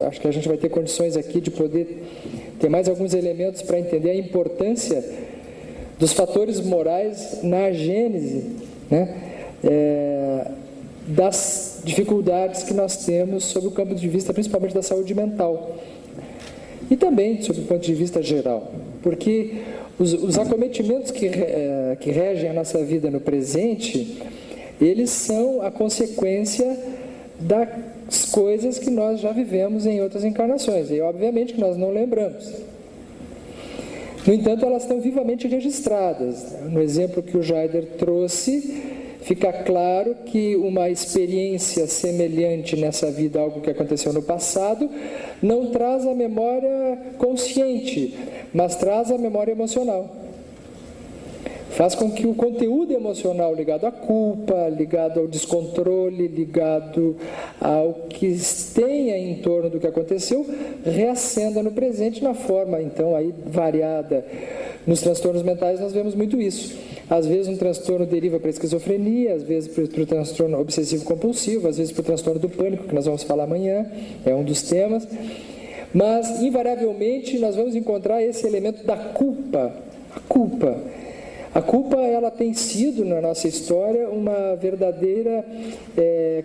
acho que a gente vai ter condições aqui de poder ter mais alguns elementos para entender a importância dos fatores morais na gênese, né, das dificuldades que nós temos sob o campo de vista principalmente da saúde mental e também sob o ponto de vista geral, porque os acometimentos que regem a nossa vida no presente, eles são a consequência das coisas que nós já vivemos em outras encarnações, e obviamente que nós não lembramos. No entanto, elas estão vivamente registradas. No exemplo que o Jaider trouxe, fica claro que uma experiência semelhante nessa vida, algo que aconteceu no passado, não traz a memória consciente, mas traz a memória emocional. Faz com que o conteúdo emocional ligado à culpa, ligado ao descontrole, ligado ao que tenha em torno do que aconteceu, reacenda no presente na forma, então, aí variada. Nos transtornos mentais nós vemos muito isso. Às vezes um transtorno deriva para a esquizofrenia, às vezes para o transtorno obsessivo-compulsivo, às vezes para o transtorno do pânico, que nós vamos falar amanhã, é um dos temas. Mas, invariavelmente, nós vamos encontrar esse elemento da culpa. A culpa. A culpa, ela tem sido, na nossa história, uma verdadeira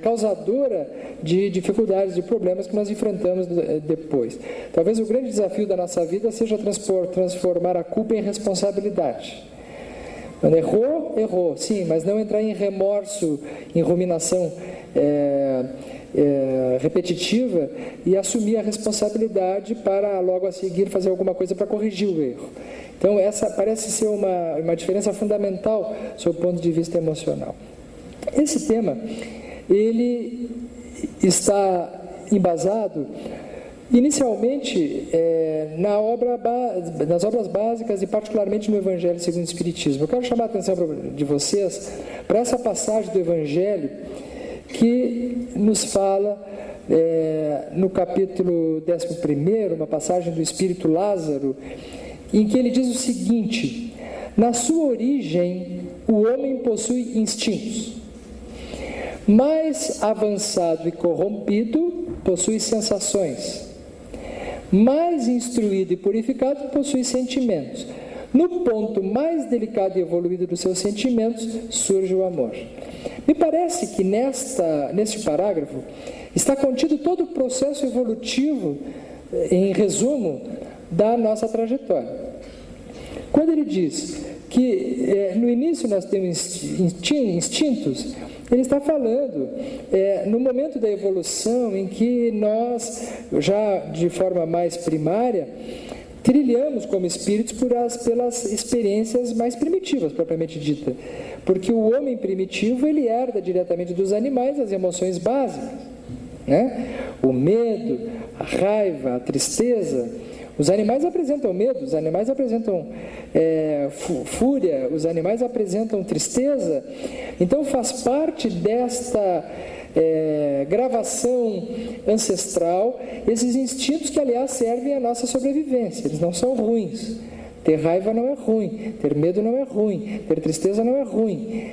causadora de dificuldades, de problemas que nós enfrentamos depois. Talvez o grande desafio da nossa vida seja transformar a culpa em responsabilidade. Quando errou, sim, mas não entrar em remorso, em ruminação repetitiva e assumir a responsabilidade para logo a seguir fazer alguma coisa para corrigir o erro. Então essa parece ser uma diferença fundamental sob o ponto de vista emocional. Esse tema, ele está embasado inicialmente nas obras básicas e particularmente no Evangelho segundo o Espiritismo. Eu quero chamar a atenção de vocês para essa passagem do Evangelho que nos fala no capítulo 11, uma passagem do Espírito Lázaro, em que ele diz o seguinte: na sua origem o homem possui instintos, mais avançado e corrompido possui sensações, mais instruído e purificado possui sentimentos. No ponto mais delicado e evoluído dos seus sentimentos surge o amor. Me parece que neste parágrafo está contido todo o processo evolutivo, em resumo, da nossa trajetória. Quando ele diz que no início nós temos instintos, ele está falando no momento da evolução em que nós, já de forma mais primária, trilhamos como espíritos pelas experiências mais primitivas, propriamente dita. Porque o homem primitivo, ele herda diretamente dos animais as emoções básicas, né? O medo, a raiva, a tristeza. Os animais apresentam medo, os animais apresentam fúria, os animais apresentam tristeza. Então faz parte desta gravação ancestral esses instintos que, aliás, servem à nossa sobrevivência. Eles não são ruins. Ter raiva não é ruim, ter medo não é ruim, ter tristeza não é ruim.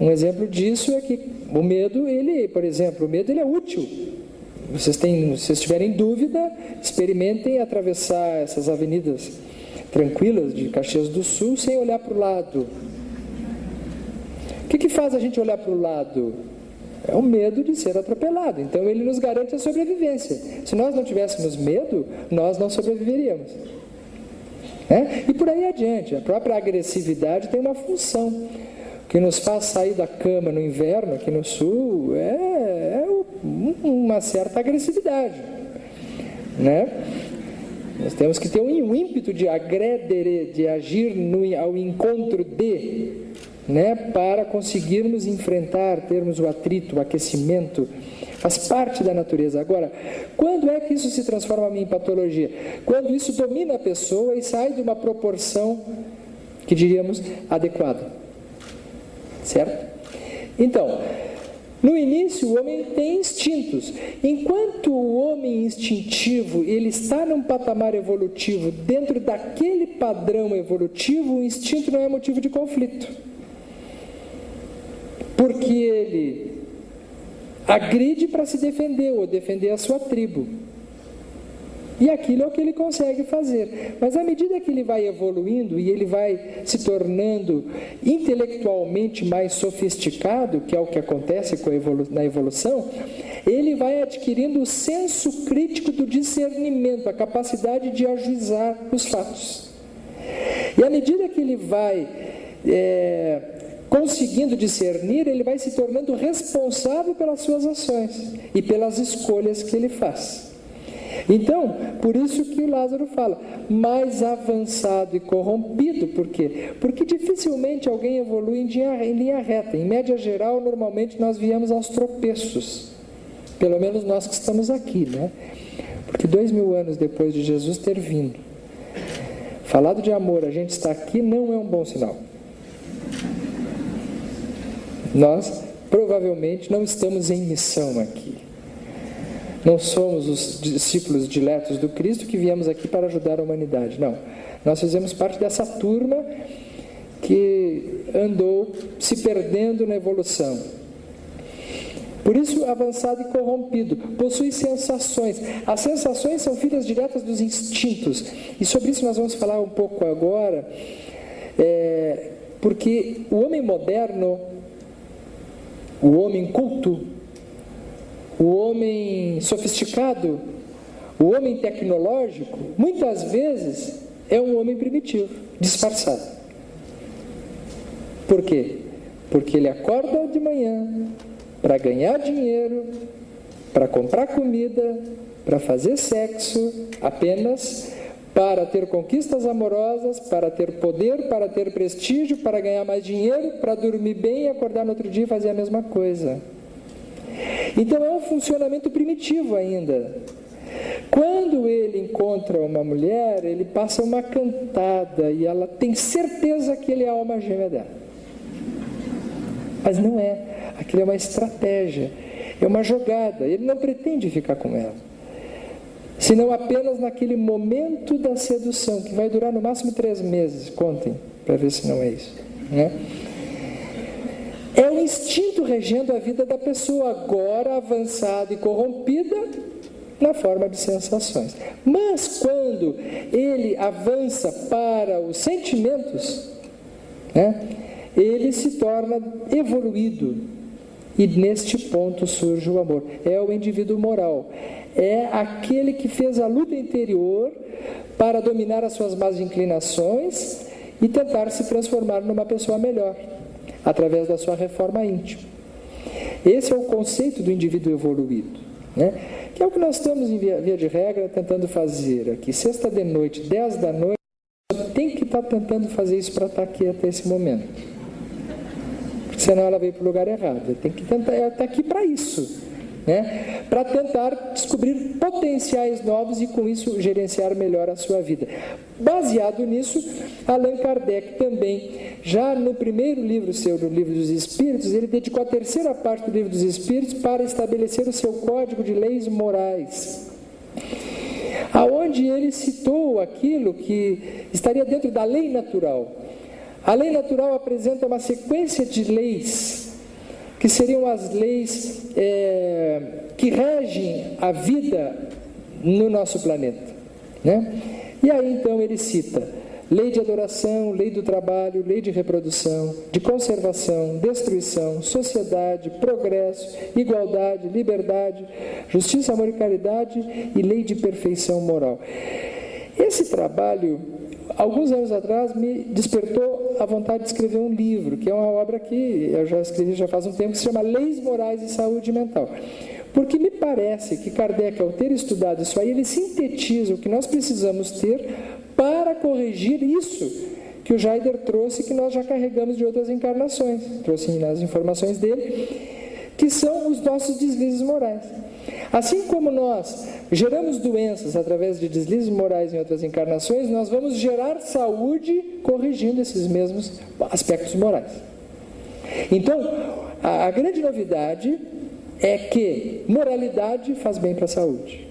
Um exemplo disso é que o medo, por exemplo, o medo ele é útil. Se vocês tiverem dúvida, experimentem atravessar essas avenidas tranquilas de Caxias do Sul sem olhar para o lado. O que faz a gente olhar para o lado? É o medo de ser atropelado. Então ele nos garante a sobrevivência. Se nós não tivéssemos medo, nós não sobreviveríamos. E por aí adiante. A própria agressividade tem uma função. O que nos faz sair da cama no inverno aqui no sul é uma certa agressividade, né? Nós temos que ter um ímpeto de agredere, de agir ao encontro de, né? Para conseguirmos enfrentar, termos o atrito, o aquecimento. Faz parte da natureza. Agora, quando é que isso se transforma em patologia? Quando isso domina a pessoa e sai de uma proporção que diríamos adequada. Certo? Então, no início o homem tem instintos. Enquanto o homem instintivo ele está num patamar evolutivo, dentro daquele padrão evolutivo, o instinto não é motivo de conflito. Porque ele agride para se defender ou defender a sua tribo. E aquilo é o que ele consegue fazer. Mas à medida que ele vai evoluindo e ele vai se tornando intelectualmente mais sofisticado, que é o que acontece na evolução, ele vai adquirindo o senso crítico do discernimento, a capacidade de ajuizar os fatos. E à medida que ele vai conseguindo discernir, ele vai se tornando responsável pelas suas ações e pelas escolhas que ele faz. Então, por isso que o Lázaro fala, mais avançado e corrompido. Por quê? Porque dificilmente alguém evolui em linha reta. Em média geral, normalmente nós viemos aos tropeços. Pelo menos nós que estamos aqui, né? Porque 2000 anos depois de Jesus ter vindo, falado de amor, a gente está aqui, não é um bom sinal. Nós, provavelmente, não estamos em missão aqui. Não somos os discípulos diletos do Cristo que viemos aqui para ajudar a humanidade. Não. Nós fizemos parte dessa turma que andou se perdendo na evolução. Por isso, avançado e corrompido, possui sensações. As sensações são filhas diretas dos instintos. E sobre isso nós vamos falar um pouco agora, porque o homem moderno, o homem culto, o homem sofisticado, o homem tecnológico, muitas vezes é um homem primitivo, disfarçado. Por quê? Porque ele acorda de manhã para ganhar dinheiro, para comprar comida, para fazer sexo, apenas para ter conquistas amorosas, para ter poder, para ter prestígio, para ganhar mais dinheiro, para dormir bem e acordar no outro dia e fazer a mesma coisa. Então é um funcionamento primitivo ainda. Quando ele encontra uma mulher, ele passa uma cantada e ela tem certeza que ele é a alma gêmea dela. Mas não é. Aquilo é uma estratégia, é uma jogada. Ele não pretende ficar com ela, senão apenas naquele momento da sedução, que vai durar no máximo 3 meses. Contem, para ver se não é isso, né? É o instinto regendo a vida da pessoa, agora avançada e corrompida, na forma de sensações. Mas quando ele avança para os sentimentos, né, ele se torna evoluído. E neste ponto surge o amor. É o indivíduo moral. É aquele que fez a luta interior para dominar as suas más inclinações e tentar se transformar numa pessoa melhor, através da sua reforma íntima. Esse é o conceito do indivíduo evoluído, né? Que é o que nós estamos, em via de regra, tentando fazer aqui. Sexta de noite, 10 da noite, tem que estar tentando fazer isso para estar aqui até esse momento. Porque senão ela veio para o lugar errado. Tem que tentar estar aqui para isso, né? Para tentar descobrir potenciais novos e com isso gerenciar melhor a sua vida. Baseado nisso, Allan Kardec também, já no primeiro livro seu, no Livro dos Espíritos, ele dedicou a terceira parte do Livro dos Espíritos para estabelecer o seu código de leis morais, aonde ele citou aquilo que estaria dentro da lei natural. A lei natural apresenta uma sequência de leis, que seriam as leis que regem a vida no nosso planeta, né? E aí então ele cita lei de adoração, lei do trabalho, lei de reprodução, de conservação, destruição, sociedade, progresso, igualdade, liberdade, justiça, amor e caridade e lei de perfeição moral. Esse trabalho, alguns anos atrás, me despertou a vontade de escrever um livro, que é uma obra que eu já escrevi já faz um tempo, que se chama Leis Morais e Saúde Mental. Porque me parece que Kardec, ao ter estudado isso aí, ele sintetiza o que nós precisamos ter para corrigir isso que o Jaider trouxe, que nós já carregamos de outras encarnações. Trouxe nas informações dele, que são os nossos deslizes morais. Assim como nós geramos doenças através de deslizes morais em outras encarnações, nós vamos gerar saúde corrigindo esses mesmos aspectos morais. Então, a grande novidade é que moralidade faz bem para a saúde.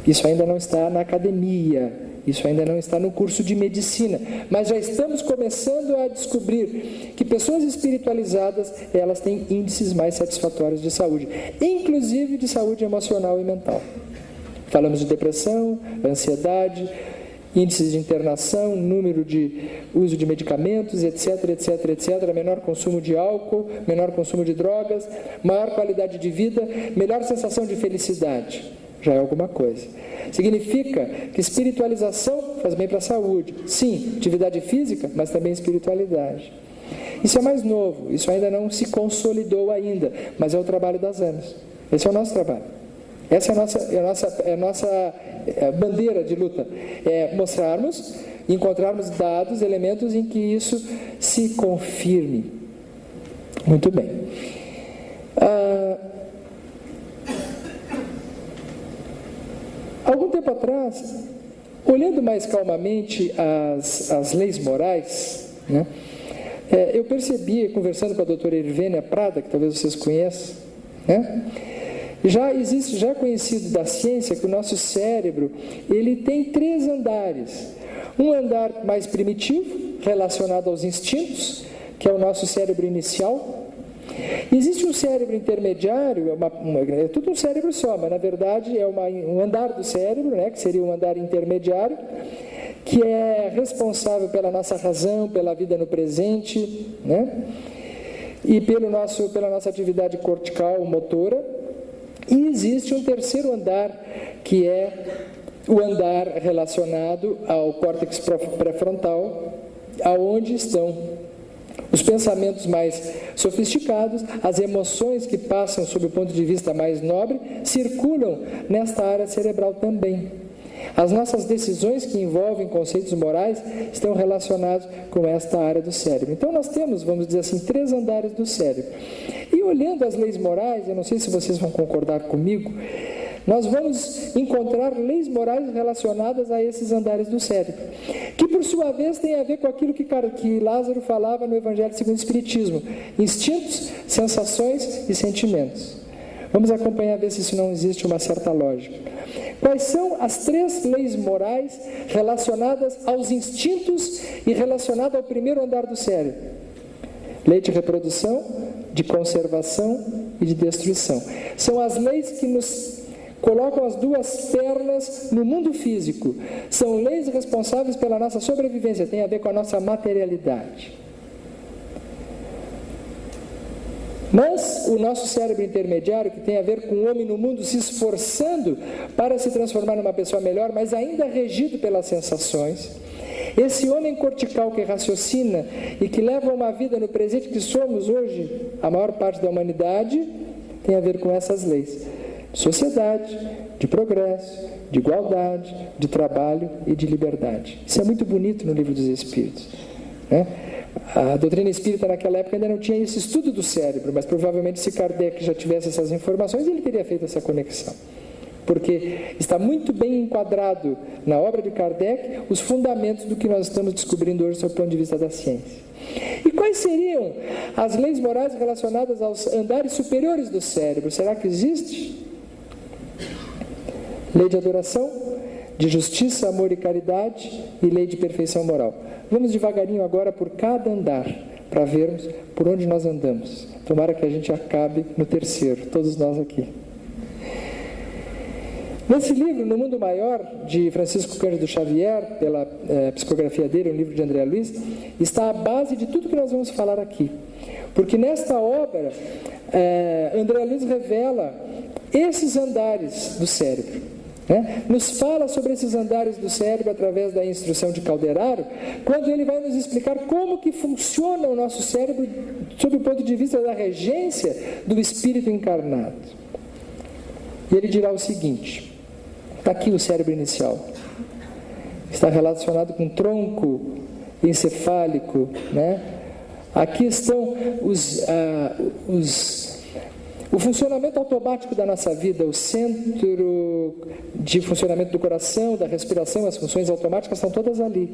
Isso ainda não está na academia, isso ainda não está no curso de medicina, mas já estamos começando a descobrir que pessoas espiritualizadas, elas têm índices mais satisfatórios de saúde, inclusive de saúde emocional e mental. Falamos de depressão, ansiedade, índices de internação, número de uso de medicamentos, etc, etc, etc, menor consumo de álcool, menor consumo de drogas, maior qualidade de vida, melhor sensação de felicidade. Já é alguma coisa. Significa que espiritualização faz bem para a saúde. Sim, atividade física, mas também espiritualidade. Isso é mais novo, isso ainda não se consolidou ainda, mas é o trabalho das AMES. Esse é o nosso trabalho. Essa é a nossa bandeira de luta. É mostrarmos, encontrarmos dados, elementos em que isso se confirme. Muito bem. Algum tempo atrás, olhando mais calmamente as leis morais, né, eu percebi, conversando com a doutora Irvênia Prada, que talvez vocês conheçam, né, já é conhecido da ciência que o nosso cérebro, ele tem 3 andares. Um andar mais primitivo, relacionado aos instintos, que é o nosso cérebro inicial. Existe um cérebro intermediário, é tudo um cérebro só, mas na verdade é um andar do cérebro, né, que seria um andar intermediário, que é responsável pela nossa razão, pela vida no presente, né, e pela nossa atividade cortical, motora. E existe um terceiro andar, que é o andar relacionado ao córtex pré-frontal, aonde estão os pensamentos mais sofisticados, as emoções que passam sob o ponto de vista mais nobre, circulam nesta área cerebral também. As nossas decisões que envolvem conceitos morais estão relacionados com esta área do cérebro. Então nós temos, vamos dizer assim, 3 andares do cérebro. E olhando as leis morais, eu não sei se vocês vão concordar comigo, nós vamos encontrar leis morais relacionadas a esses andares do cérebro, que por sua vez tem a ver com aquilo que Lázaro falava no Evangelho segundo o Espiritismo: instintos, sensações e sentimentos. Vamos acompanhar, ver se isso não existe uma certa lógica. Quais são as 3 leis morais relacionadas aos instintos e relacionadas ao primeiro andar do cérebro? Lei de reprodução, de conservação e de destruição. São as leis que nos colocam as 2 pernas no mundo físico. São leis responsáveis pela nossa sobrevivência, tem a ver com a nossa materialidade. Mas o nosso cérebro intermediário, que tem a ver com o homem no mundo se esforçando para se transformar numa pessoa melhor, mas ainda regido pelas sensações, esse homem cortical que raciocina e que leva uma vida no presente que somos hoje, a maior parte da humanidade, tem a ver com essas leis: de sociedade, de progresso, de igualdade, de trabalho e de liberdade. Isso é muito bonito no Livro dos Espíritos, né? A doutrina espírita naquela época ainda não tinha esse estudo do cérebro, mas provavelmente se Kardec já tivesse essas informações, ele teria feito essa conexão. Porque está muito bem enquadrado na obra de Kardec os fundamentos do que nós estamos descobrindo hoje sob o ponto de vista da ciência. E quais seriam as leis morais relacionadas aos andares superiores do cérebro? Será que existe? Lei de adoração, de justiça, amor e caridade e lei de perfeição moral. Vamos devagarinho agora por cada andar, para vermos por onde nós andamos. Tomara que a gente acabe no terceiro, todos nós aqui. Nesse livro, No Mundo Maior, de Francisco Cândido Xavier, pela psicografia dele, um livro de André Luiz, está a base de tudo que nós vamos falar aqui. Porque nesta obra, André Luiz revela esses andares do cérebro. Nos fala sobre esses andares do cérebro através da instrução de Calderaro, quando ele vai nos explicar como que funciona o nosso cérebro sob o ponto de vista da regência do espírito encarnado. E ele dirá o seguinte: está aqui o cérebro inicial, está relacionado com o tronco encefálico, né? Aqui estão o funcionamento automático da nossa vida, o centro de funcionamento do coração, da respiração, as funções automáticas estão todas ali,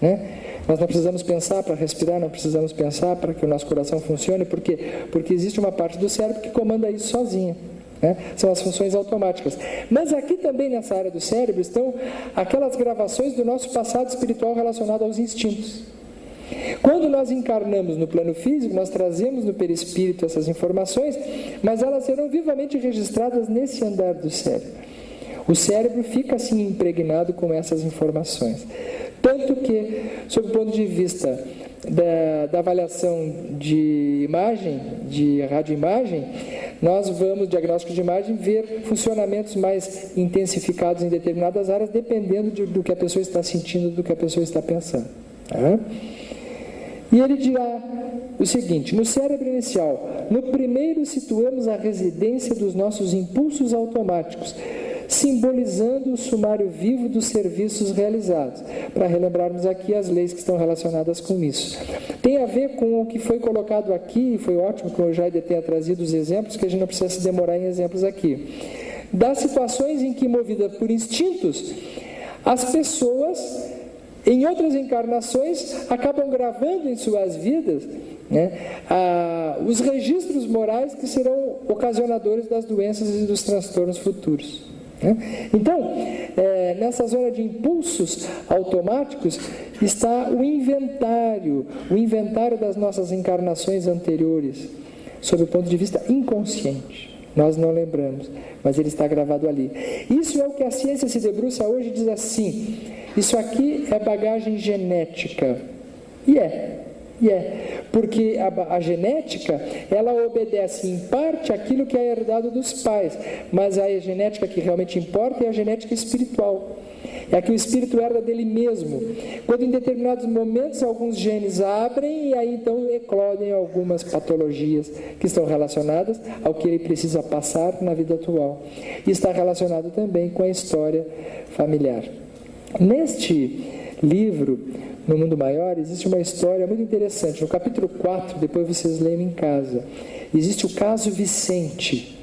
né? Nós não precisamos pensar para respirar, não precisamos pensar para que o nosso coração funcione, porque existe uma parte do cérebro que comanda isso sozinha, né? São as funções automáticas. Mas aqui também nessa área do cérebro estão aquelas gravações do nosso passado espiritual relacionado aos instintos. Quando nós encarnamos no plano físico, nós trazemos no perispírito essas informações, mas elas serão vivamente registradas nesse andar do cérebro. O cérebro fica assim impregnado com essas informações. Tanto que, sob o ponto de vista da avaliação de imagem, de radioimagem, nós vamos, diagnóstico de imagem, ver funcionamentos mais intensificados em determinadas áreas, dependendo do que a pessoa está sentindo, do que a pessoa está pensando. Tá? E ele dirá o seguinte: no cérebro inicial, no primeiro situamos a residência dos nossos impulsos automáticos, simbolizando o sumário vivo dos serviços realizados. Para relembrarmos aqui as leis que estão relacionadas com isso. Tem a ver com o que foi colocado aqui, e foi ótimo que o Jaide tenha trazido os exemplos, que a gente não precisa se demorar em exemplos aqui. Das situações em que, movidas por instintos, as pessoas, em outras encarnações, acabam gravando em suas vidas, né, os registros morais que serão ocasionadores das doenças e dos transtornos futuros. Então, nessa zona de impulsos automáticos está o inventário das nossas encarnações anteriores, sob o ponto de vista inconsciente. Nós não lembramos, mas ele está gravado ali. Isso é o que a ciência se debruça hoje e diz assim: isso aqui é bagagem genética. E é. Porque a genética, ela obedece em parte àquilo que é herdado dos pais, mas a genética que realmente importa é a genética espiritual. É a que o espírito herda dele mesmo. Quando em determinados momentos alguns genes abrem, e aí então eclodem algumas patologias que estão relacionadas ao que ele precisa passar na vida atual. E está relacionado também com a história familiar. Neste livro, No Mundo Maior, existe uma história muito interessante. No capítulo 4, depois vocês leiam em casa, existe o caso Vicente.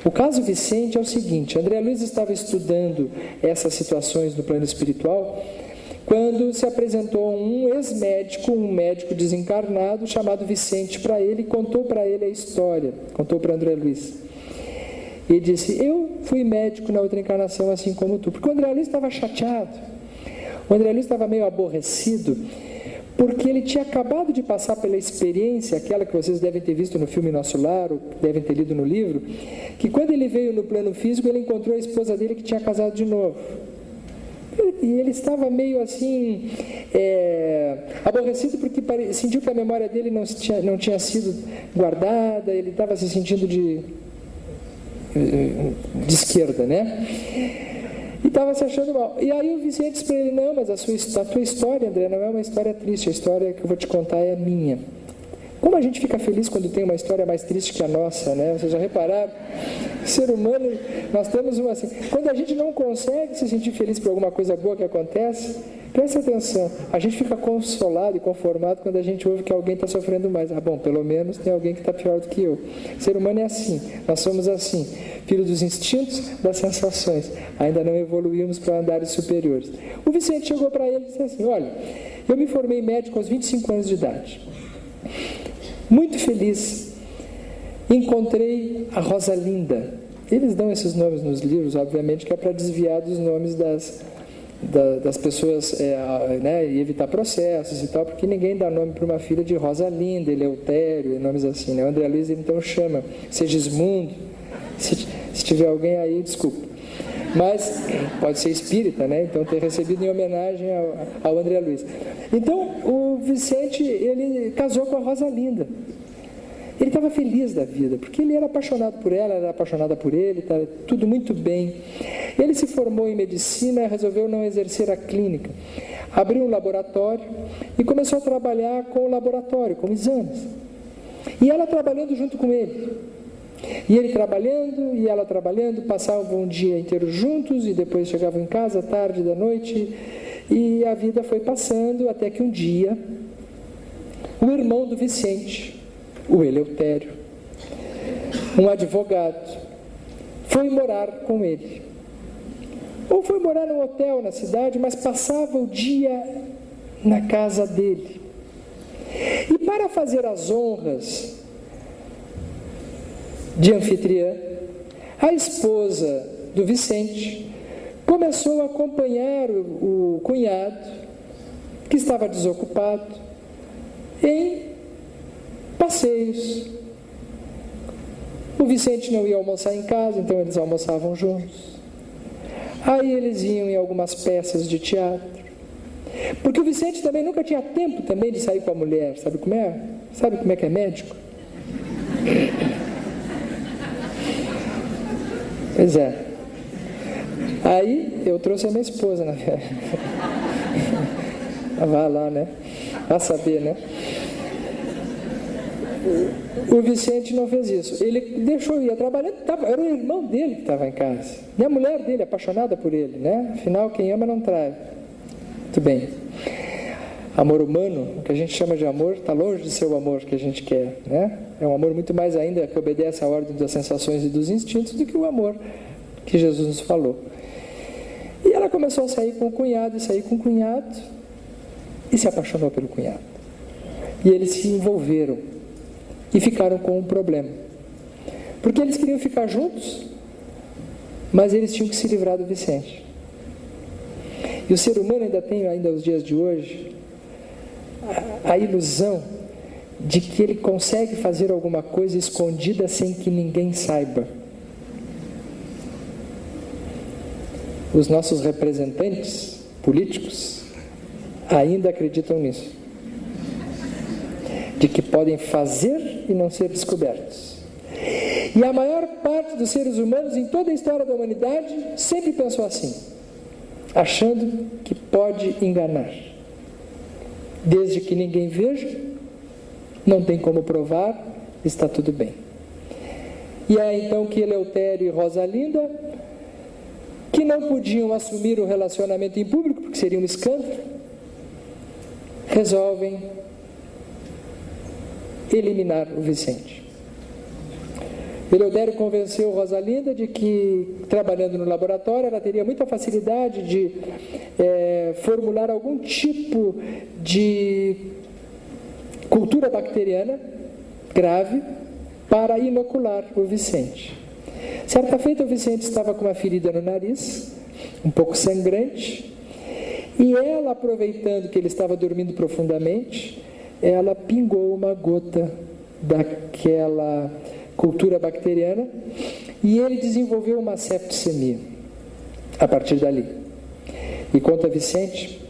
O caso Vicente é o seguinte: André Luiz estava estudando essas situações no plano espiritual quando se apresentou um ex-médico, um médico desencarnado chamado Vicente para ele e contou para ele a história, contou para André Luiz. E disse: eu fui médico na outra encarnação assim como tu. Porque o André Luiz estava chateado. O André Luiz estava meio aborrecido, porque ele tinha acabado de passar pela experiência, aquela que vocês devem ter visto no filme Nosso Lar, ou devem ter lido no livro, que quando ele veio no plano físico, ele encontrou a esposa dele que tinha casado de novo. E ele estava meio assim, aborrecido, porque sentiu que a memória dele não tinha sido guardada, ele estava se sentindo de esquerda, né? E estava se achando mal. E aí o Vicente disse para ele: não, mas a tua história, André, não é uma história triste, a história que eu vou te contar é a minha. Como a gente fica feliz quando tem uma história mais triste que a nossa, né? Vocês já repararam? Ser humano, nós temos uma assim. Quando a gente não consegue se sentir feliz por alguma coisa boa que acontece, preste atenção, a gente fica consolado e conformado quando a gente ouve que alguém está sofrendo mais. Ah, bom, pelo menos tem alguém que está pior do que eu. O ser humano é assim, nós somos assim, filho dos instintos, das sensações. Ainda não evoluímos para andares superiores. O Vicente chegou para ele e disse assim: olha, eu me formei médico aos 25 anos de idade. Muito feliz, encontrei a Rosalinda. Eles dão esses nomes nos livros, obviamente, que é para desviar dos nomes das pessoas, né, e evitar processos e tal, porque ninguém dá nome para uma filha de Rosalinda, Eleutério, e nomes assim, né? O André Luiz então chama Segismundo. Se tiver alguém aí, desculpa. Mas pode ser espírita, né? Então ter recebido em homenagem ao André Luiz. Então o Vicente, ele casou com a Rosalinda. Ele estava feliz da vida, porque ele era apaixonado por ela era apaixonada por ele, estava tudo muito bem. Ele se formou em medicina, resolveu não exercer a clínica. Abriu um laboratório e começou a trabalhar com o laboratório, com exames. E ela trabalhando junto com ele. E ele trabalhando e ela trabalhando, passavam um dia inteiro juntos e depois chegavam em casa tarde da noite, e a vida foi passando até que um dia o irmão do Vicente, o Eleutério, um advogado, foi morar com ele. Ou foi morar num hotel na cidade, mas passava o dia na casa dele. E para fazer as honras de anfitriã, a esposa do Vicente começou a acompanhar o cunhado, que estava desocupado, em passeios. O Vicente não ia almoçar em casa, então eles almoçavam juntos. Aí eles iam em algumas peças de teatro. Porque o Vicente também nunca tinha tempo também de sair com a mulher. Sabe como é? Sabe como é que é médico? Pois é. Aí eu trouxe a minha esposa na viagem. Vá lá, né? Vá saber, né? O Vicente não fez isso. Ele deixou, ia trabalhando, era o irmão dele que estava em casa. E a mulher dele, apaixonada por ele, né? Afinal, quem ama não trai. Muito bem. Amor humano, o que a gente chama de amor, está longe de ser o amor que a gente quer, né? É um amor muito mais ainda que obedece à ordem das sensações e dos instintos do que o amor que Jesus nos falou. E ela começou a sair com o cunhado, e se apaixonou pelo cunhado. E eles se envolveram e ficaram com um problema. Porque eles queriam ficar juntos, mas eles tinham que se livrar do Vicente. E o ser humano ainda tem, ainda aos dias de hoje, a ilusão de que ele consegue fazer alguma coisa escondida sem que ninguém saiba. Os nossos representantes políticos ainda acreditam nisso, de que podem fazer e não ser descobertos. E a maior parte dos seres humanos em toda a história da humanidade sempre pensou assim, achando que pode enganar. Desde que ninguém veja, não tem como provar, está tudo bem. E é então que Eleutério e Rosalinda, que não podiam assumir o relacionamento em público, porque seria um escândalo, resolvem eliminar o Vicente. Eleutério convenceu Rosalinda de que, trabalhando no laboratório, ela teria muita facilidade de formular algum tipo de cultura bacteriana grave para inocular o Vicente. Certa feita, o Vicente estava com uma ferida no nariz, um pouco sangrante, e ela, aproveitando que ele estava dormindo profundamente, ela pingou uma gota daquela cultura bacteriana e ele desenvolveu uma septicemia a partir dali. E conta Vicente,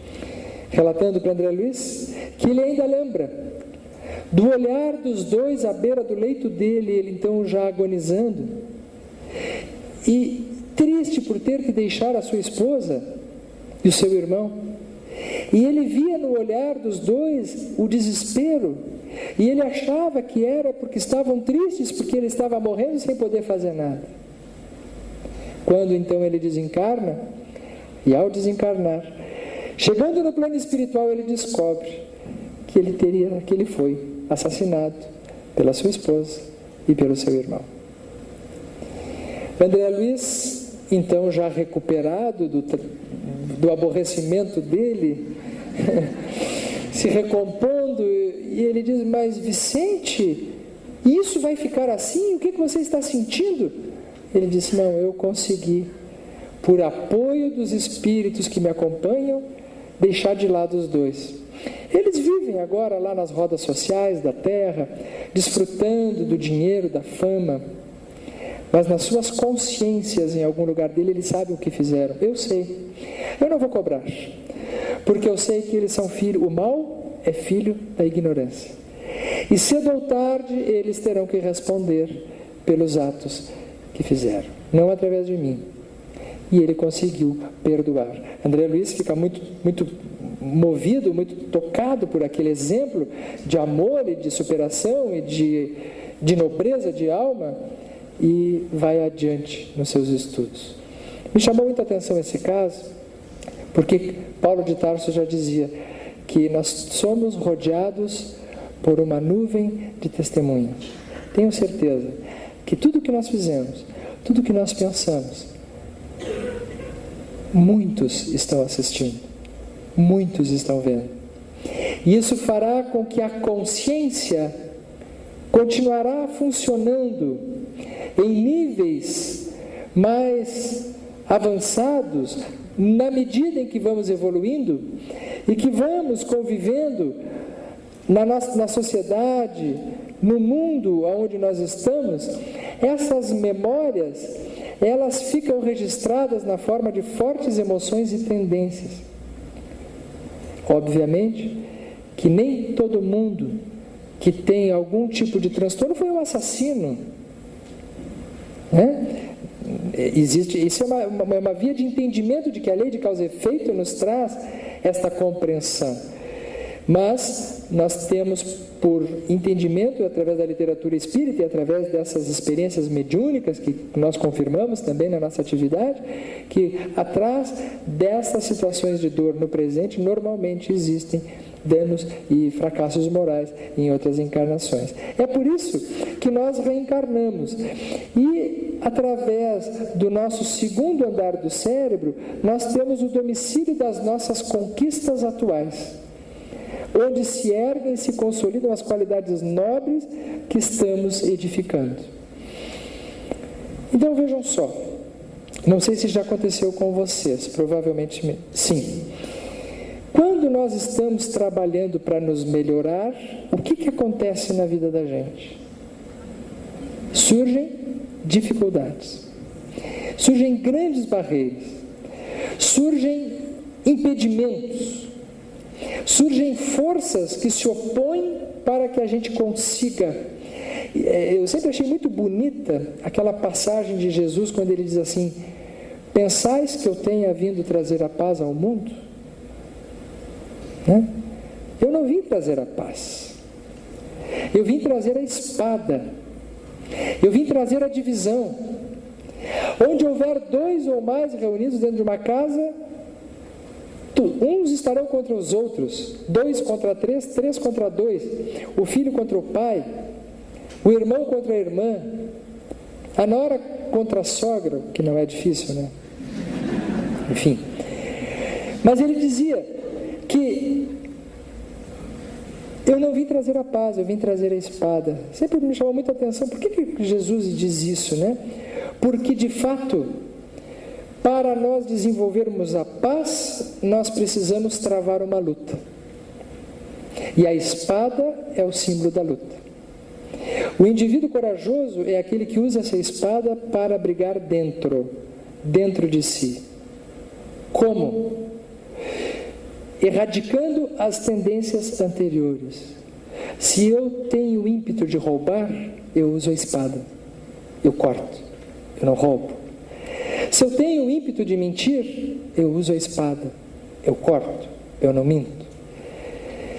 relatando para André Luiz, que ele ainda lembra do olhar dos dois à beira do leito dele, ele então já agonizando, e triste por ter que deixar a sua esposa e o seu irmão. E ele via no olhar dos dois o desespero, e ele achava que era porque estavam tristes, porque ele estava morrendo sem poder fazer nada. Quando então ele desencarna, e ao desencarnar, chegando no plano espiritual, ele descobre que ele foi assassinado pela sua esposa e pelo seu irmão. André Luiz, então já recuperado do aborrecimento dele, se recompondo, e ele diz, mas Vicente, isso vai ficar assim? O que você está sentindo? Ele disse, não, eu consegui, por apoio dos espíritos que me acompanham, deixar de lado os dois. Eles vivem agora lá nas rodas sociais da terra, desfrutando do dinheiro, da fama, mas nas suas consciências, em algum lugar dele, eles sabem o que fizeram. Eu sei. Eu não vou cobrar, porque eu sei que eles são filhos. O mal é filho da ignorância. E cedo ou tarde, eles terão que responder pelos atos que fizeram, não através de mim. E ele conseguiu perdoar. André Luiz fica muito movido, muito tocado por aquele exemplo de amor e de superação e de nobreza de alma, e vai adiante nos seus estudos. Me chamou muita atenção esse caso, porque Paulo de Tarso já dizia que nós somos rodeados por uma nuvem de testemunhas. Tenho certeza que tudo que nós fizemos, tudo que nós pensamos, muitos estão assistindo, muitos estão vendo. E isso fará com que a consciência continuará funcionando em níveis mais avançados, na medida em que vamos evoluindo e que vamos convivendo na sociedade, no mundo onde nós estamos. Essas memórias, elas ficam registradas na forma de fortes emoções e tendências. Obviamente que nem todo mundo que tem algum tipo de transtorno foi um assassino, né? Isso é uma via de entendimento de que a lei de causa e efeito nos traz esta compreensão. Mas nós temos, por entendimento, através da literatura espírita e através dessas experiências mediúnicas que nós confirmamos também na nossa atividade, que atrás dessas situações de dor no presente normalmente existem danos e fracassos morais em outras encarnações. É por isso que nós reencarnamos. E através do nosso segundo andar do cérebro, nós temos o domicílio das nossas conquistas atuais, onde se erguem e se consolidam as qualidades nobres que estamos edificando. Então vejam só, não sei se já aconteceu com vocês, provavelmente sim. Quando nós estamos trabalhando para nos melhorar, o que acontece na vida da gente? Surgem dificuldades, surgem grandes barreiras, surgem impedimentos, surgem forças que se opõem para que a gente consiga. Eu sempre achei muito bonita aquela passagem de Jesus quando ele diz assim: pensais que eu tenha vindo trazer a paz ao mundo? Né? Eu não vim trazer a paz, eu vim trazer a espada, eu vim trazer a divisão. Onde houver 2 ou mais reunidos dentro de uma casa, uns estarão contra os outros, 2 contra 3, 3 contra 2, o filho contra o pai, o irmão contra a irmã, a nora contra a sogra, que não é difícil, né? Enfim. Mas ele dizia que eu não vim trazer a paz, eu vim trazer a espada. Sempre me chamou muita atenção, por que Jesus diz isso, né? Porque de fato, para nós desenvolvermos a paz, nós precisamos travar uma luta. E a espada é o símbolo da luta. O indivíduo corajoso é aquele que usa essa espada para brigar dentro de si. Como? Erradicando as tendências anteriores. Se eu tenho ímpeto de roubar, eu uso a espada. Eu corto, eu não roubo. Se eu tenho ímpeto de mentir, eu uso a espada. Eu corto, eu não minto.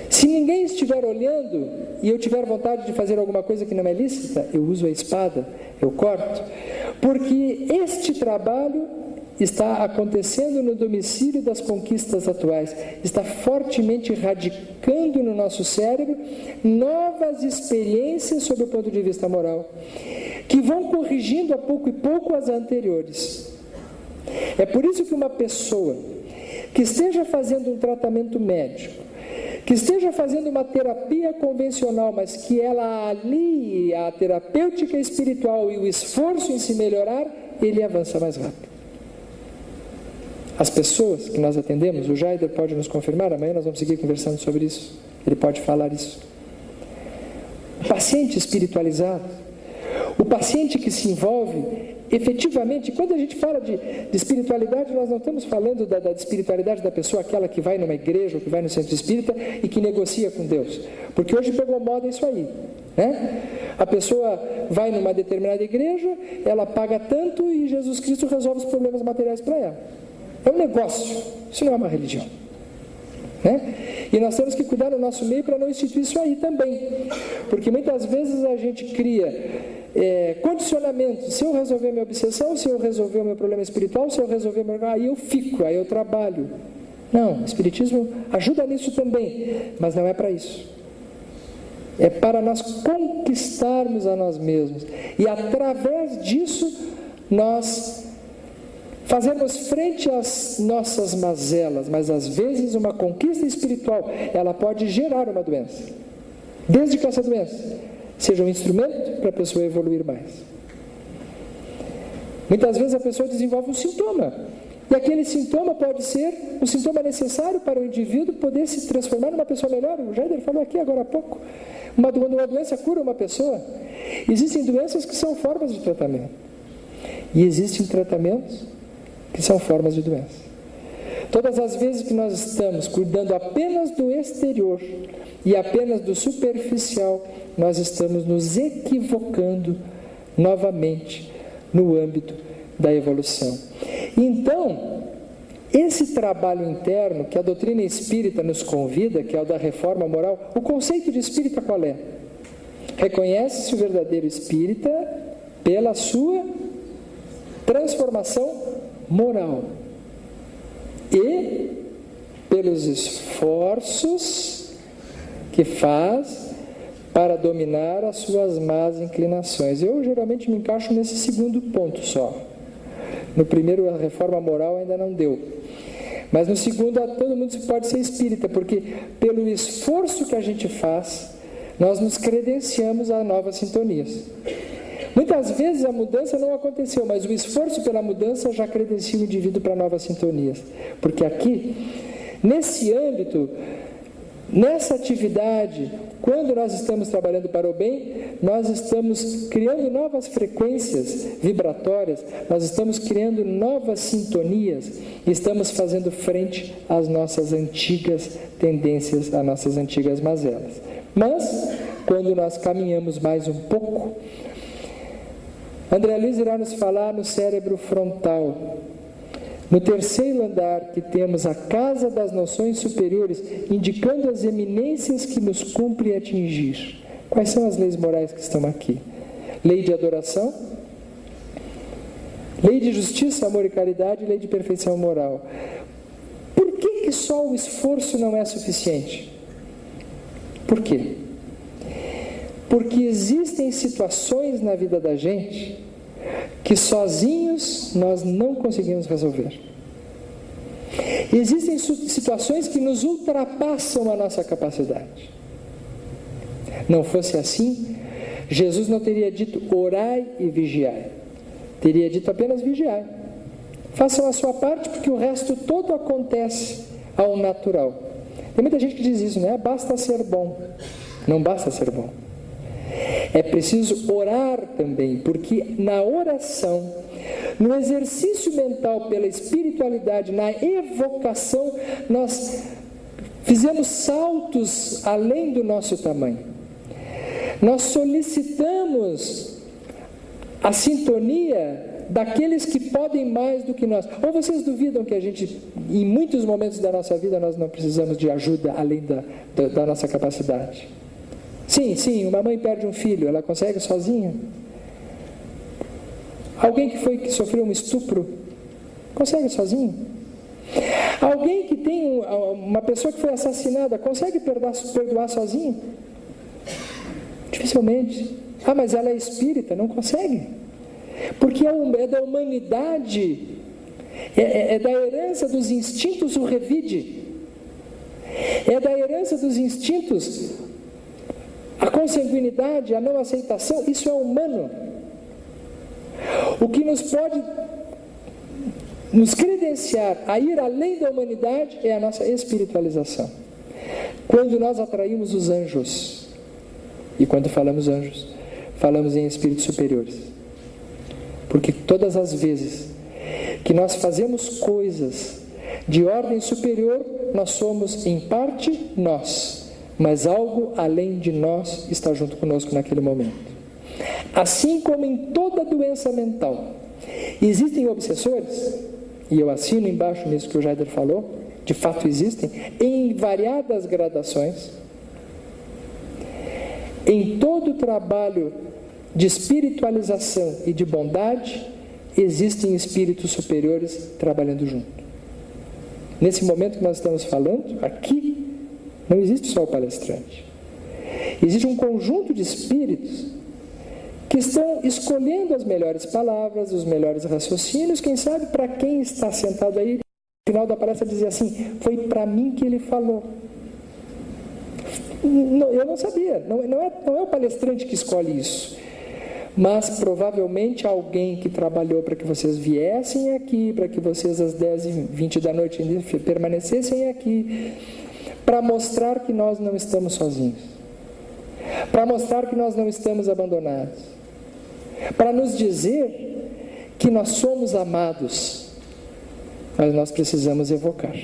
Se ninguém estiver olhando e eu tiver vontade de fazer alguma coisa que não é lícita, eu uso a espada, eu corto. Porque este trabalho está acontecendo no domicílio das conquistas atuais, está fortemente radicando no nosso cérebro novas experiências sob o ponto de vista moral, que vão corrigindo a pouco e pouco as anteriores. É por isso que uma pessoa que esteja fazendo um tratamento médico, que esteja fazendo uma terapia convencional, mas que ela alie a terapêutica espiritual e o esforço em se melhorar, ele avança mais rápido. As pessoas que nós atendemos, o Jaider pode nos confirmar, amanhã nós vamos seguir conversando sobre isso, ele pode falar isso. O paciente espiritualizado, o paciente que se envolve efetivamente, quando a gente fala de espiritualidade, nós não estamos falando da espiritualidade da pessoa, aquela que vai numa igreja ou que vai no centro espírita e que negocia com Deus, porque hoje pegou moda isso aí, né? A pessoa vai numa determinada igreja, ela paga tanto e Jesus Cristo resolve os problemas materiais para ela. É um negócio, isso não é uma religião, né? E nós temos que cuidar do nosso meio para não instituir isso aí também, porque muitas vezes a gente cria condicionamentos. Se eu resolver minha obsessão, se eu resolver o meu problema espiritual, se eu resolver aí eu fico, aí eu trabalho. Não, o Espiritismo ajuda nisso também, mas não é para isso. É para nós conquistarmos a nós mesmos e através disso nós fazemos frente às nossas mazelas, mas às vezes uma conquista espiritual, ela pode gerar uma doença, desde que essa doença seja um instrumento para a pessoa evoluir mais. Muitas vezes a pessoa desenvolve um sintoma, e aquele sintoma pode ser um sintoma necessário para o indivíduo poder se transformar numa pessoa melhor. O Jaider falou aqui agora há pouco, quando uma doença cura uma pessoa, existem doenças que são formas de tratamento. E existem tratamentos que são formas de doença. Todas as vezes que nós estamos cuidando apenas do exterior e apenas do superficial, nós estamos nos equivocando novamente no âmbito da evolução. Então, esse trabalho interno que a doutrina espírita nos convida, que é o da reforma moral, o conceito de espírita qual é? Reconhece-se o verdadeiro espírita pela sua transformação moral e pelos esforços que faz para dominar as suas más inclinações. Eu geralmente me encaixo nesse segundo ponto só. No primeiro, a reforma moral ainda não deu. Mas no segundo, todo mundo pode ser espírita, porque pelo esforço que a gente faz, nós nos credenciamos a novas sintonias. Muitas vezes a mudança não aconteceu, mas o esforço pela mudança já credencia o indivíduo para novas sintonias. Porque aqui, nesse âmbito, nessa atividade, quando nós estamos trabalhando para o bem, nós estamos criando novas frequências vibratórias, nós estamos criando novas sintonias e estamos fazendo frente às nossas antigas tendências, às nossas antigas mazelas. Mas, quando nós caminhamos mais um pouco, André Luiz irá nos falar no cérebro frontal. No terceiro andar, que temos a casa das noções superiores, indicando as eminências que nos cumpre atingir. Quais são as leis morais que estão aqui? Lei de adoração, lei de justiça, amor e caridade, lei de perfeição moral. Por que só o esforço não é suficiente? Por quê? Porque existem situações na vida da gente que sozinhos nós não conseguimos resolver. Existem situações que nos ultrapassam a nossa capacidade. Não fosse assim, Jesus não teria dito orai e vigiai. Teria dito apenas vigiai. Façam a sua parte, porque o resto todo acontece ao natural. Tem muita gente que diz isso, né? Basta ser bom. Não basta ser bom. É preciso orar também, porque na oração, no exercício mental pela espiritualidade, na evocação, nós fizemos saltos além do nosso tamanho. Nós solicitamos a sintonia daqueles que podem mais do que nós. Ou vocês duvidam que a gente, em muitos momentos da nossa vida, nós não precisamos de ajuda além da nossa capacidade? Sim, uma mãe perde um filho, ela consegue sozinha? Alguém que sofreu um estupro, consegue sozinho? Alguém que tem uma pessoa que foi assassinada, consegue perdoar sozinho? Dificilmente. Ah, mas ela é espírita, não consegue. Porque é da humanidade, é da herança dos instintos o revide. É da herança dos instintos a consanguinidade, a não aceitação, isso é humano. O que nos pode nos credenciar a ir além da humanidade é a nossa espiritualização. Quando nós atraímos os anjos, e quando falamos anjos, falamos em espíritos superiores. Porque todas as vezes que nós fazemos coisas de ordem superior, nós somos em parte nós, mas algo além de nós está junto conosco naquele momento. Assim como em toda doença mental existem obsessores, e eu assino embaixo nisso que o Jaider falou, de fato existem, em variadas gradações. Em todo o trabalho de espiritualização e de bondade, existem espíritos superiores trabalhando junto. Nesse momento que nós estamos falando, aqui, não existe só o palestrante. Existe um conjunto de espíritos que estão escolhendo as melhores palavras, os melhores raciocínios, quem sabe para quem está sentado aí, no final da palestra dizer assim, foi para mim que ele falou. Não, eu não sabia, não é o palestrante que escolhe isso, mas provavelmente alguém que trabalhou para que vocês viessem aqui, para que vocês às 10h20 da noite permanecessem aqui, para mostrar que nós não estamos sozinhos, para mostrar que nós não estamos abandonados, para nos dizer que nós somos amados, mas nós precisamos evocar,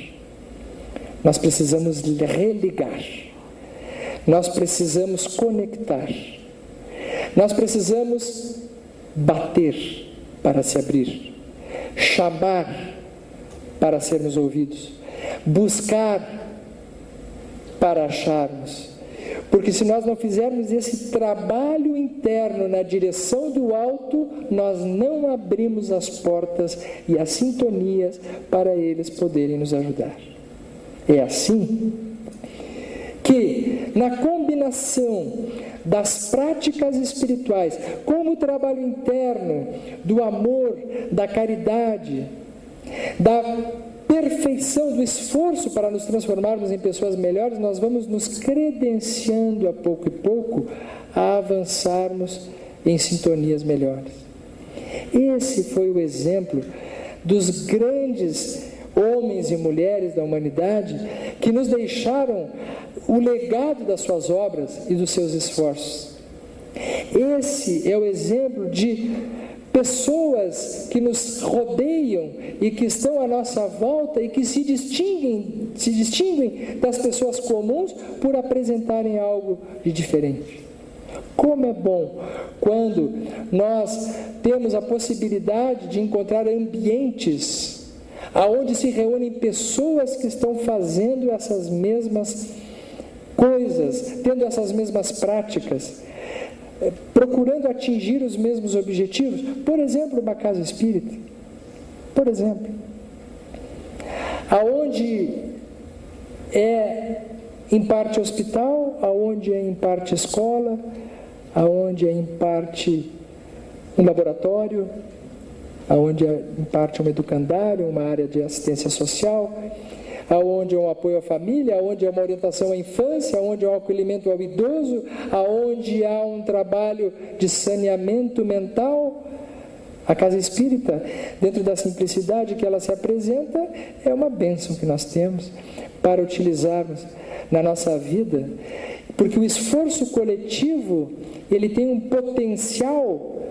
nós precisamos religar, nós precisamos conectar, nós precisamos bater para se abrir, chamar para sermos ouvidos, buscar para acharmos. Porque se nós não fizermos esse trabalho interno na direção do alto, nós não abrimos as portas e as sintonias para eles poderem nos ajudar. É assim que, na combinação das práticas espirituais, com o trabalho interno, do amor, da caridade, da perfeição, do esforço para nos transformarmos em pessoas melhores, nós vamos nos credenciando a pouco e pouco a avançarmos em sintonias melhores. Esse foi o exemplo dos grandes homens e mulheres da humanidade que nos deixaram o legado das suas obras e dos seus esforços. Esse é o exemplo de pessoas que nos rodeiam e que estão à nossa volta e que se distinguem das pessoas comuns por apresentarem algo de diferente. Como é bom quando nós temos a possibilidade de encontrar ambientes aonde se reúnem pessoas que estão fazendo essas mesmas coisas, tendo essas mesmas práticas, procurando atingir os mesmos objetivos. Por exemplo, uma casa espírita, por exemplo, aonde é em parte hospital, aonde é em parte escola, aonde é em parte um laboratório, aonde é em parte um educandário, uma área de assistência social, aonde é um apoio à família, aonde é uma orientação à infância, aonde é um acolhimento ao idoso, aonde há um trabalho de saneamento mental. A casa espírita, dentro da simplicidade que ela se apresenta, é uma bênção que nós temos para utilizarmos na nossa vida, porque o esforço coletivo, ele tem um potencial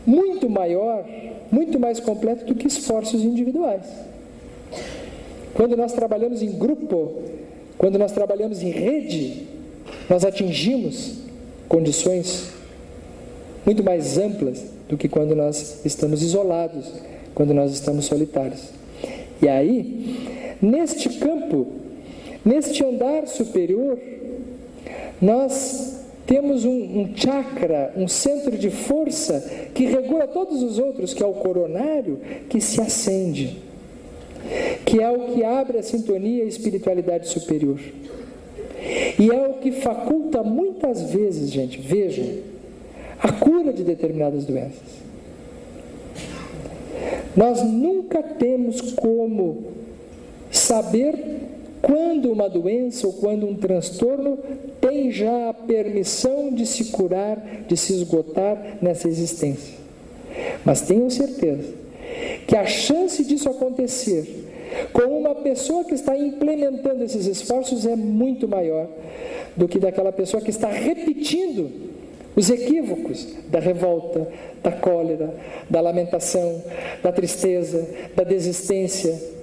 muito maior, muito mais completo do que esforços individuais. Quando nós trabalhamos em grupo, quando nós trabalhamos em rede, nós atingimos condições muito mais amplas do que quando nós estamos isolados, quando nós estamos solitários. E aí, neste campo, neste andar superior, nós temos um chakra, um centro de força que regula todos os outros, que é o coronário, que se acende, que é o que abre a sintonia e a espiritualidade superior. E é o que faculta muitas vezes, gente, vejam, a cura de determinadas doenças. Nós nunca temos como saber quando uma doença ou quando um transtorno tem já a permissão de se curar, de se esgotar nessa existência. Mas tenham certeza que a chance disso acontecer com uma pessoa que está implementando esses esforços é muito maior do que daquela pessoa que está repetindo os equívocos da revolta, da cólera, da lamentação, da tristeza, da desistência,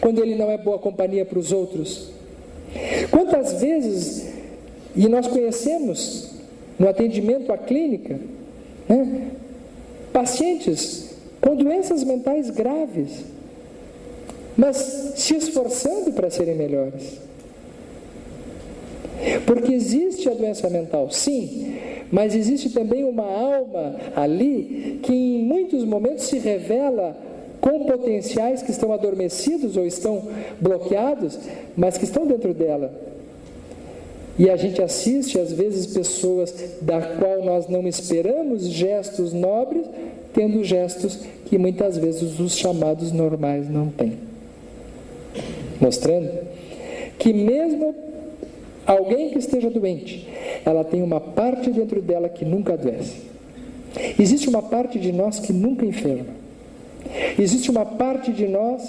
quando ele não é boa companhia para os outros. Quantas vezes, e nós conhecemos no atendimento à clínica, pacientes com doenças mentais graves, mas se esforçando para serem melhores. Porque existe a doença mental, sim, mas existe também uma alma ali que em muitos momentos se revela com potenciais que estão adormecidos ou estão bloqueados, mas que estão dentro dela. E a gente assiste às vezes pessoas da qual nós não esperamos gestos nobres, tendo gestos que muitas vezes os chamados normais não têm. Mostrando que mesmo alguém que esteja doente, ela tem uma parte dentro dela que nunca adoece. Existe uma parte de nós que nunca enferma. Existe uma parte de nós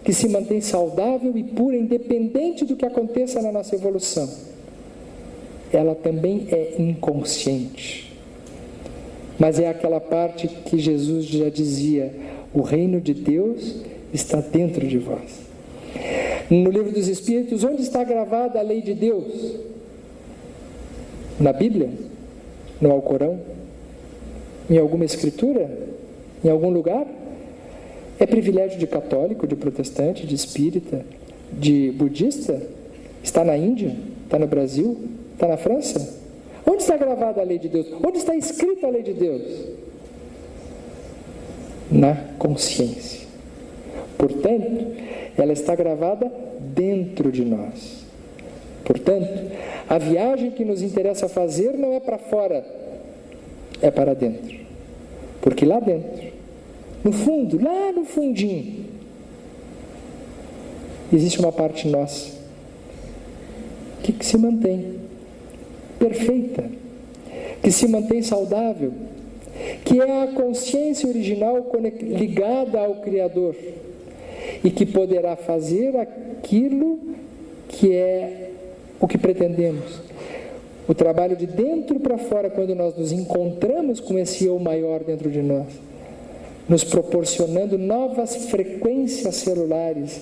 que se mantém saudável e pura, independente do que aconteça na nossa evolução. Ela também é inconsciente. mas é aquela parte que Jesus já dizia: o reino de Deus está dentro de vós. No livro dos Espíritos, onde está gravada a lei de Deus? Na Bíblia? No Alcorão? Em alguma escritura? Em algum lugar? É privilégio de católico, de protestante, de espírita, de budista? Está na Índia? Está no Brasil? Está na França? Onde está gravada a lei de Deus? Onde está escrita a lei de Deus? Na consciência. Portanto, ela está gravada dentro de nós. Portanto, a viagem que nos interessa fazer não é para fora, é para dentro. Porque lá dentro, no fundo, lá no fundinho, existe uma parte nossa que se mantém perfeita, que se mantém saudável, que é a consciência original ligada ao Criador e que poderá fazer aquilo que é o que pretendemos. O trabalho de dentro para fora, quando nós nos encontramos com esse eu maior dentro de nós, nos proporcionando novas frequências celulares,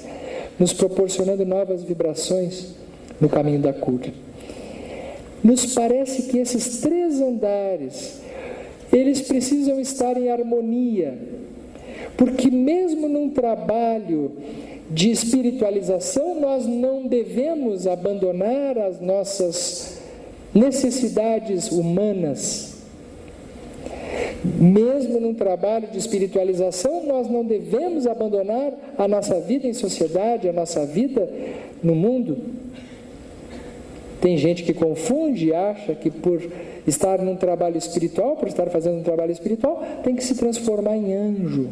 nos proporcionando novas vibrações no caminho da cura. Nos parece que esses 3 andares, eles precisam estar em harmonia, porque mesmo num trabalho de espiritualização, nós não devemos abandonar as nossas necessidades humanas. Mesmo num trabalho de espiritualização, nós não devemos abandonar a nossa vida em sociedade, a nossa vida no mundo. Tem gente que confunde e acha que por estar num trabalho espiritual, por estar fazendo um trabalho espiritual, tem que se transformar em anjo.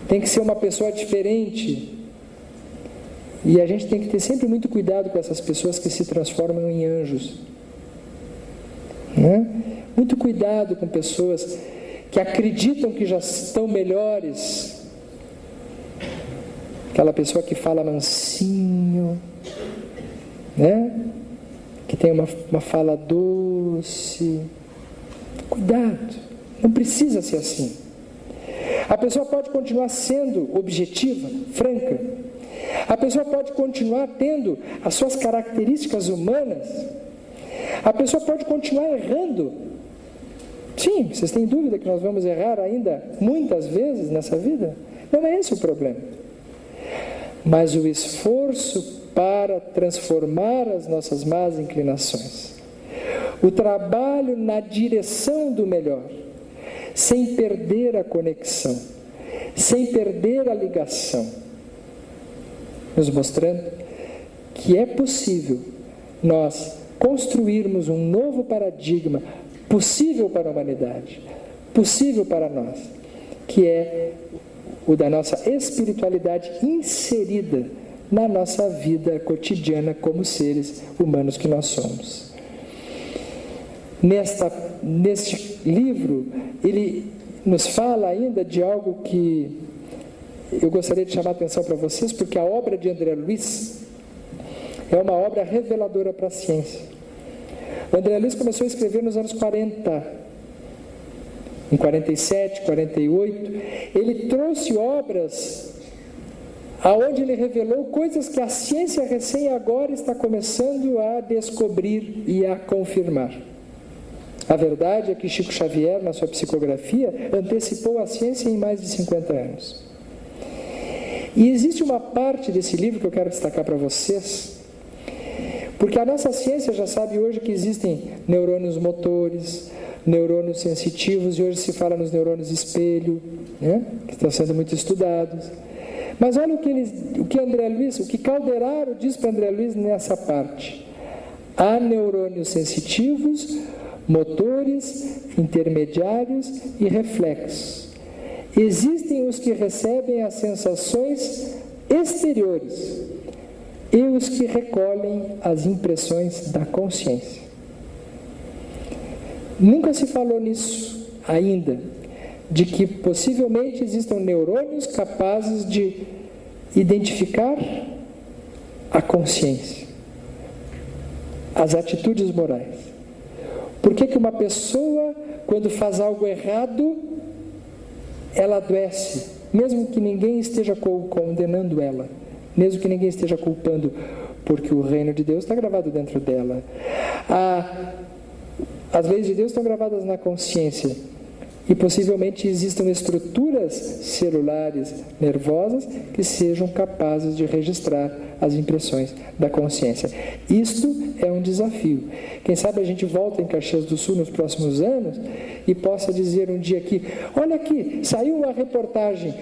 Tem que ser uma pessoa diferente. E a gente tem que ter sempre muito cuidado com essas pessoas que se transformam em anjos. Né? Muito cuidado com pessoas que acreditam que já estão melhores. Aquela pessoa que fala mansinho, né? Que tem uma fala doce. Cuidado, não precisa ser assim. A pessoa pode continuar sendo objetiva, franca. A pessoa pode continuar tendo as suas características humanas. A pessoa pode continuar errando. Sim, vocês têm dúvida que nós vamos errar ainda muitas vezes nessa vida? Não é esse o problema. Mas o esforço para transformar as nossas más inclinações, o trabalho na direção do melhor, sem perder a conexão, sem perder a ligação, nos mostrando que é possível nós construirmos um novo paradigma possível para a humanidade, possível para nós, que é o da nossa espiritualidade inserida na nossa vida cotidiana como seres humanos que nós somos. Neste livro, ele nos fala ainda de algo que eu gostaria de chamar a atenção para vocês, porque a obra de André Luiz é uma obra reveladora para a ciência. O André Luiz começou a escrever nos anos 40, em 47, 48. Ele trouxe obras aonde ele revelou coisas que a ciência recém agora está começando a descobrir e a confirmar. A verdade é que Chico Xavier, na sua psicografia, antecipou a ciência em mais de 50 anos. E existe uma parte desse livro que eu quero destacar para vocês, porque a nossa ciência já sabe hoje que existem neurônios motores, neurônios sensitivos, e hoje se fala nos neurônios espelho, né, que estão sendo muito estudados. Mas olha o que André Luiz, o que Calderaro diz para André Luiz nessa parte. Há neurônios sensitivos, motores, intermediários e reflexos. Existem os que recebem as sensações exteriores e os que recolhem as impressões da consciência. Nunca se falou nisso ainda, de que possivelmente existam neurônios capazes de identificar a consciência, as atitudes morais, Por que uma pessoa, quando faz algo errado, ela adoece, mesmo que ninguém esteja condenando ela, mesmo que ninguém esteja culpando, porque o reino de Deus está gravado dentro dela. As leis de Deus estão gravadas na consciência, e possivelmente existam estruturas celulares nervosas que sejam capazes de registrar as impressões da consciência. Isto é um desafio. Quem sabe a gente volta em Caxias do Sul nos próximos anos e possa dizer um dia aqui: olha aqui, saiu uma reportagem,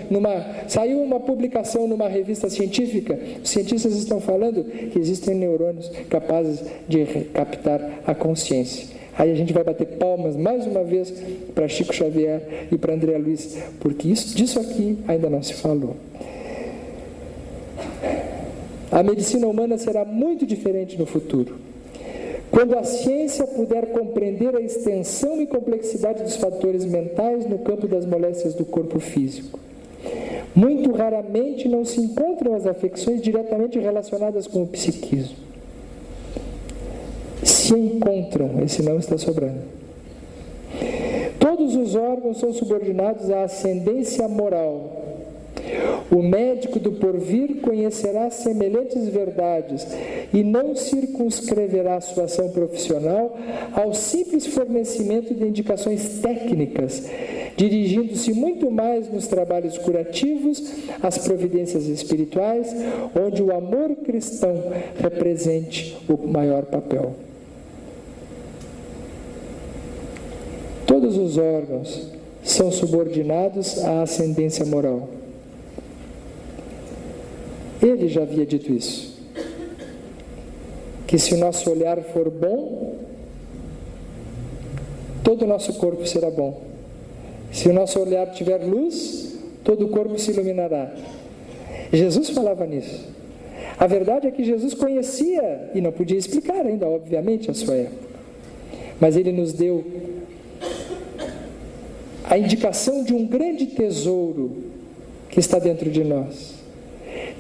saiu uma publicação numa revista científica, os cientistas estão falando que existem neurônios capazes de captar a consciência. Aí a gente vai bater palmas mais uma vez para Chico Xavier e para André Luiz, porque disso aqui ainda não se falou. A medicina humana será muito diferente no futuro. Quando a ciência puder compreender a extensão e complexidade dos fatores mentais no campo das moléstias do corpo físico. Muito raramente não se encontram as afecções diretamente relacionadas com o psiquismo. Se encontram, esse não está sobrando. Todos os órgãos são subordinados à ascendência moral. O médico do porvir conhecerá semelhantes verdades e não circunscreverá sua ação profissional ao simples fornecimento de indicações técnicas, dirigindo-se muito mais nos trabalhos curativos às providências espirituais, onde o amor cristão represente o maior papel. Todos os órgãos são subordinados à ascendência moral. Ele já havia dito isso, que se o nosso olhar for bom, todo o nosso corpo será bom. Se o nosso olhar tiver luz, todo o corpo se iluminará. Jesus falava nisso. A verdade é que Jesus conhecia, e não podia explicar ainda, obviamente, a sua época, mas ele nos deu a indicação de um grande tesouro que está dentro de nós.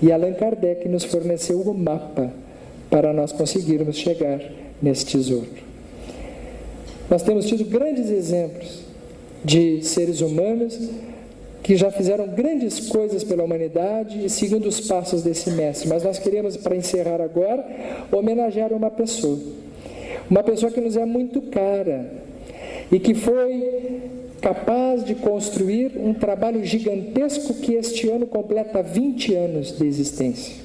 E Allan Kardec nos forneceu o mapa para nós conseguirmos chegar nesse tesouro. Nós temos tido grandes exemplos de seres humanos que já fizeram grandes coisas pela humanidade e seguindo os passos desse mestre. Mas nós queremos, para encerrar agora, homenagear uma pessoa que nos é muito cara e que foi capaz de construir um trabalho gigantesco que este ano completa 20 anos de existência,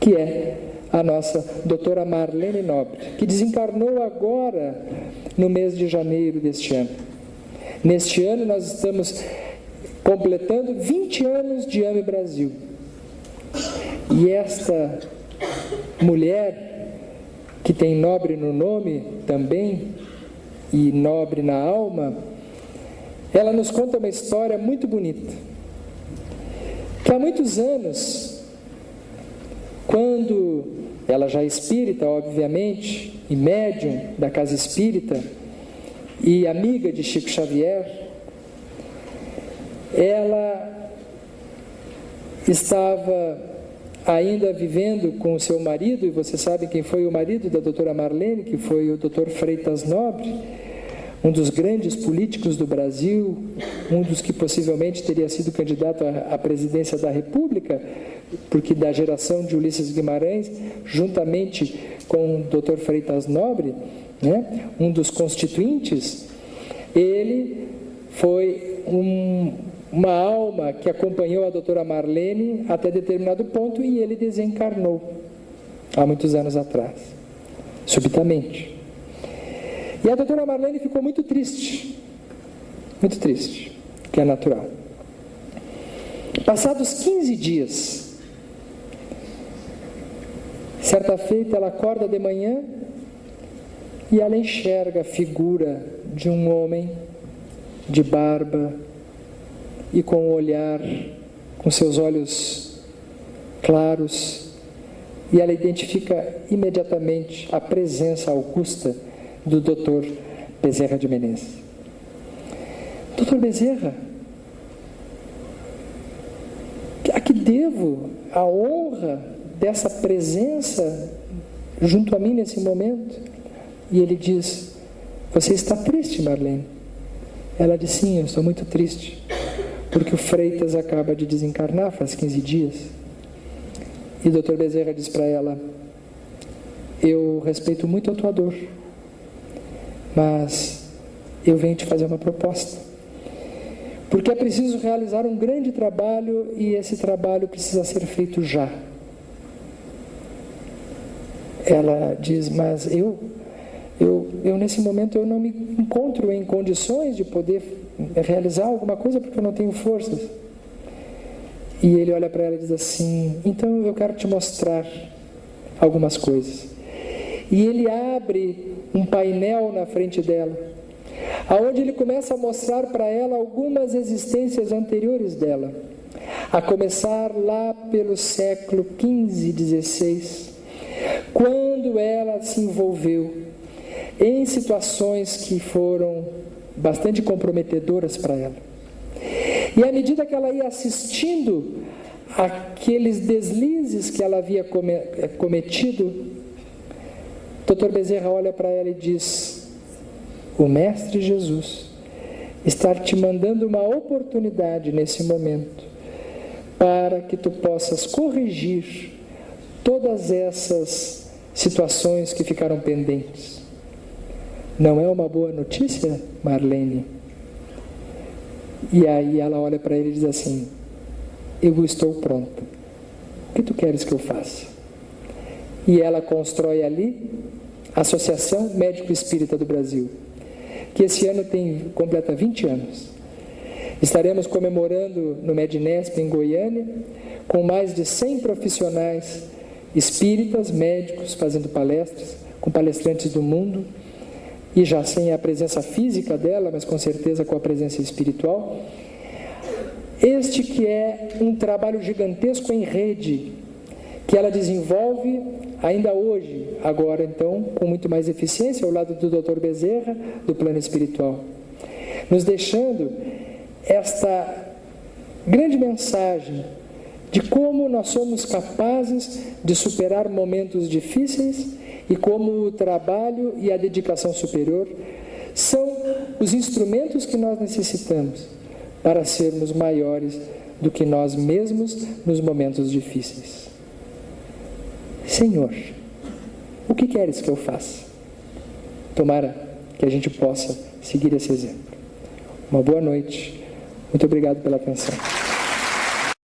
que é a nossa doutora Marlene Nobre, que desencarnou agora no mês de janeiro deste ano. Neste ano nós estamos completando 20 anos de AME Brasil. E esta mulher, que tem nobre no nome também, e nobre na alma, ela nos conta uma história muito bonita. Que há muitos anos, quando ela já é espírita, obviamente, e médium da casa espírita, e amiga de Chico Xavier, ela estava ainda vivendo com o seu marido, e você sabe quem foi o marido da doutora Marlene, que foi o doutor Freitas Nobre, um dos grandes políticos do Brasil, um dos que possivelmente teria sido candidato à presidência da República, porque da geração de Ulisses Guimarães, juntamente com o Dr. Freitas Nobre, né, um dos constituintes, ele foi uma alma que acompanhou a doutora Marlene até determinado ponto e ele desencarnou há muitos anos atrás, subitamente. E a doutora Marlene ficou muito triste, que é natural. Passados 15 dias, certa feita ela acorda de manhã e ela enxerga a figura de um homem de barba e com o olhar, com seus olhos claros, e ela identifica imediatamente a presença augusta do Dr. Bezerra de Menezes. Dr. Bezerra, a que devo a honra dessa presença junto a mim nesse momento? E ele diz: Você está triste, Marlene? Ela disse: sim, eu estou muito triste, porque o Freitas acaba de desencarnar faz 15 dias. E o Dr. Bezerra disse para ela: eu respeito muito a tua dor, mas eu venho te fazer uma proposta, porque é preciso realizar um grande trabalho e esse trabalho precisa ser feito já. Ela diz: mas eu nesse momento eu não me encontro em condições de poder realizar alguma coisa porque eu não tenho forças. E ele olha para ela e diz assim: então eu quero te mostrar algumas coisas. E ele abre um painel na frente dela, aonde ele começa a mostrar para ela algumas existências anteriores dela, a começar lá pelo século XV, XVI, quando ela se envolveu em situações que foram bastante comprometedoras para ela. E à medida que ela ia assistindo aqueles deslizes que ela havia cometido, Dr. Bezerra olha para ela e diz: o Mestre Jesus está te mandando uma oportunidade nesse momento para que tu possas corrigir todas essas situações que ficaram pendentes. Não é uma boa notícia, Marlene? E aí ela olha para ele e diz assim: eu estou pronta. O que tu queres que eu faça? E ela constrói ali a Associação Médico Espírita do Brasil, que esse ano completa 20 anos. Estaremos comemorando no Medinesp, em Goiânia, com mais de 100 profissionais espíritas, médicos, fazendo palestras, com palestrantes do mundo, e já sem a presença física dela, mas com certeza com a presença espiritual. Este que é um trabalho gigantesco em rede, que ela desenvolve ainda hoje, agora então, com muito mais eficiência, ao lado do Dr. Bezerra, do plano espiritual, nos deixando esta grande mensagem de como nós somos capazes de superar momentos difíceis e como o trabalho e a dedicação superior são os instrumentos que nós necessitamos para sermos maiores do que nós mesmos nos momentos difíceis. Senhor, o que queres que eu faça? Tomara que a gente possa seguir esse exemplo. Uma boa noite. Muito obrigado pela atenção.